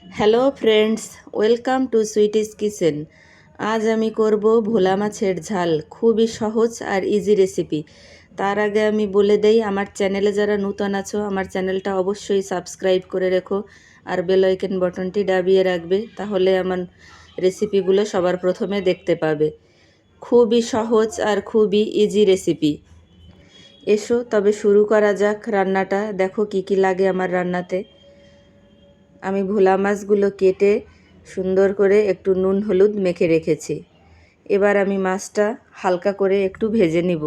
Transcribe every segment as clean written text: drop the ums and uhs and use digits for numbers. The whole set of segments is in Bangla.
Hello friends, welcome to sweeties kitchen. আজ আমি করব ভোলা মাছের ঝাল। খুবই সহজ আর ইজি রেসিপি। তার আগে আমি বলে দেই, আমার চ্যানেলে যারা নতুন আছো আমার চ্যানেলটা অবশ্যই সাবস্ক্রাইব করে রেখো আর বেল আইকন বাটনটি দাবিয়ে রাখবে, তাহলে আমার রেসিপিগুলো সবার প্রথমে দেখতে পাবে। খুবই সহজ আর খুবই ইজি রেসিপি। এসো তবে শুরু করা যাক রান্নাটা। দেখো কি কি লাগে আমার রান্নাতে। আমি ভোলা মাছগুলো কেটে সুন্দর করে একটু নুন হলুদ মেখে রেখেছি। এবার আমি মাছটা হালকা করে একটু ভেজে নিব।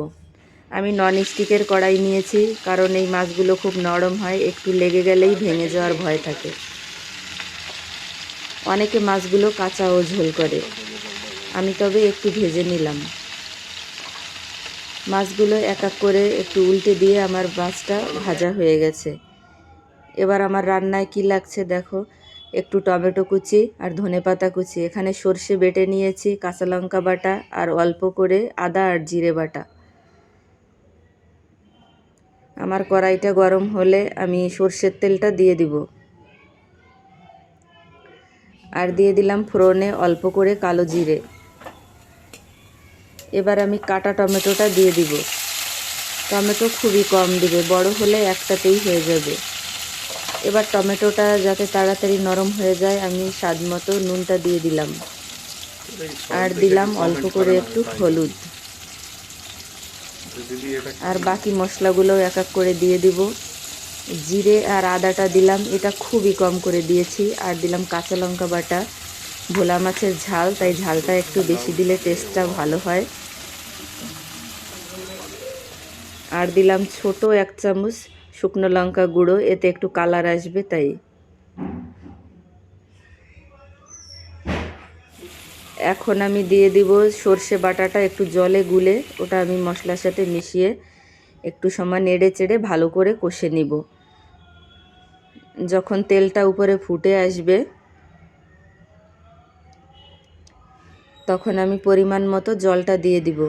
আমি ননস্টিকের কড়াই নিয়েছি, কারণ এই মাছগুলো খুব নরম হয়, একটু লেগে গেলেই ভেঙে যাওয়ার ভয় থাকে। অনেকে মাছগুলো কাঁচাও ঝোল করে, আমি তবে একটু ভেজে নিলাম। মাছগুলো এক এক করে একটু উল্টে দিয়ে আমার মাছটা ভাজা হয়ে গেছে। এবার আমার রান্নায় কি লাগছে দেখো। একটু টমেটো কুচি আর ধনেপাতা কুচি, এখানে সর্ষে বেটে নিয়েছি, কাঁচা লঙ্কা বাটা আর অল্প করে আদা আর জিরে বাটা। আমার কড়াইটা গরম হলে আমি সর্ষের তেলটা দিয়ে দিব, আর দিয়ে দিলাম ফোড়নে অল্প করে কালো জিরে। এবার আমি কাটা টমেটোটা দিয়ে দিব। টমেটো খুবই কম দিবে, বড় হলে একটাতেই হয়ে যাবে। এবার টমেটোটা যাতে তাড়াতাড়ি নরম হয়ে যায়, আমি স্বাদ মতো নুনটা দিয়ে দিলাম, আর দিলাম অল্প করে একটু হলুদ। আর বাকি মশলাগুলো এক এক করে দিয়ে দিব। জিরে আর আদাটা দিলাম, এটা খুবই কম করে দিয়েছি। আর দিলাম কাঁচা লঙ্কা বাটা। ভোলা মাছের ঝাল, তাই ঝালটা একটু বেশি দিলে টেস্টটা ভালো হয়। আর দিলাম ছোট 1 চামচ শুকনো লঙ্কা গুঁড়ো, এতে একটু কালার আসবে তাই। এখন আমি দিয়ে দিব সর্ষে বাটাটা একটু জলে গুলে, ওটা আমি মশলার সাথে মিশিয়ে একটু সময় নেড়ে চেড়ে ভালো করে কষে নিব। যখন তেলটা উপরে ফুটে আসবে, তখন আমি পরিমাণ মতো জলটা দিয়ে দিব।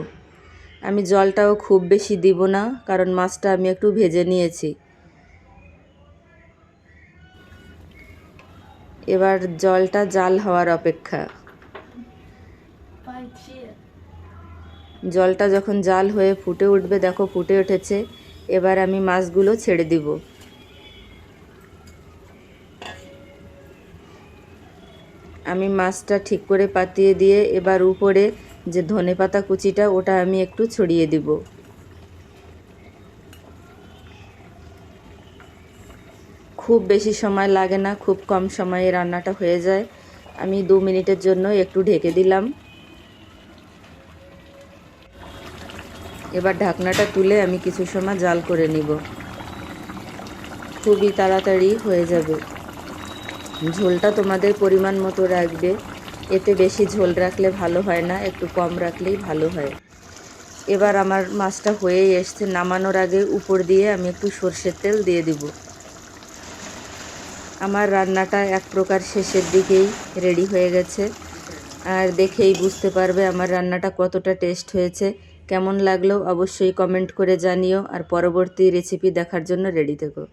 আমি জলটাও খুব বেশি দিব না, কারণ মাছটা আমি একটু ভেজে নিয়েছি। এবার জলটা জাল হওয়ার অপেক্ষা। জলটা যখন জাল হয়ে ফুটে উঠবে, দেখো ফুটে উঠেছে। এবার আমি মাছগুলো ছেড়ে দিব। আমি মাছটা ঠিক করে পাতিয়ে দিয়ে এবার উপরে যে ধনেপাতা কুচিটা, ওটা আমি একটু ছড়িয়ে দিব। খুব বেশি সময় লাগে না, খুব কম সময়ে রান্নাটা হয়ে যায়। আমি 2 মিনিটের জন্য একটু ঢেকে দিলাম। এবার ঢাকনাটা তুলে আমি কিছু সময় জাল করে নিব। খুবই তাড়াতাড়ি হয়ে যাবে। ঝোলটা তোমাদের পরিমাণ মতো রাখবে, এতে বেশি ঝোল রাখলে ভালো হয় না, একটু কম রাখলেই ভালো হয়। এবার আমার মাছটা হয়েই এসছে। নামানোর আগে উপর দিয়ে আমি একটু সর্ষের তেল দিয়ে দিব। আমার রান্নাটা এক প্রকার শেষের দিকেই রেডি হয়ে গেছে, আর দেখেই বুঝতে পারবে আমার রান্নাটা কতটা টেস্ট হয়েছে। কেমন লাগলো অবশ্যই কমেন্ট করে জানিও, আর পরবর্তী রেসিপি দেখার জন্য রেডি থেকো।